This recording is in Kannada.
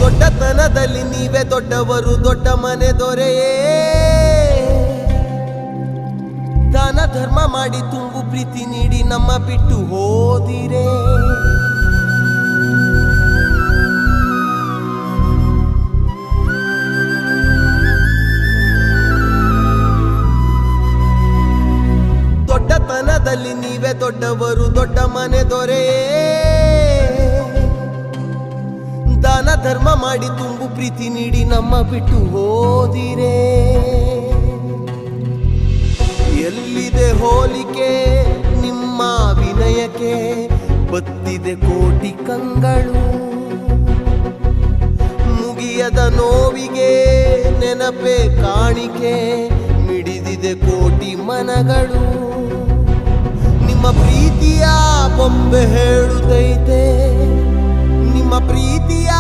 ದೊಡ್ಡತನದಲ್ಲಿ ನೀವೇ ದೊಡ್ಡವರು, ದೊಡ್ಡ ಮನೆ ದೊರೆಯೇ. ದಾನ ಧರ್ಮ ಮಾಡಿ ತುಂಬು ಪ್ರೀತಿ ನೀಡಿ ನಮ್ಮ ಬಿಟ್ಟು ಹೋದಿರೇ. ದೊಡ್ಡತನದಲ್ಲಿ ನೀವೇ ದೊಡ್ಡವರು, ದೊಡ್ಡ ಮನೆ ದೊರೆಯೇ. ದಾನ ಧರ್ಮ ಮಾಡಿ ತುಂಬು ಪ್ರೀತಿ ನೀಡಿ ನಮ್ಮ ಬಿಟ್ಟು ಹೋದಿರೇ. ಎಲ್ಲಿದೆ ಹೋಲಿಕೆ ನಿಮ್ಮ ವಿನಯಕ್ಕೆ, ಬತ್ತಿದೆ ಕೋಟಿ ಕಂಗಳು. ಮುಗಿಯದ ನೋವಿಗೆ ನೆನಪೇ ಕಾಣಿಕೆ, ಮಿಡಿದಿದೆ ಕೋಟಿ ಮನಗಳು. ನಿಮ್ಮ ಪ್ರೀತಿಯ ಬೊಂಬೆ ಹೇಳುತ್ತೈತೆ, ನಿಮ್ಮ ಪ್ರೀತಿಯ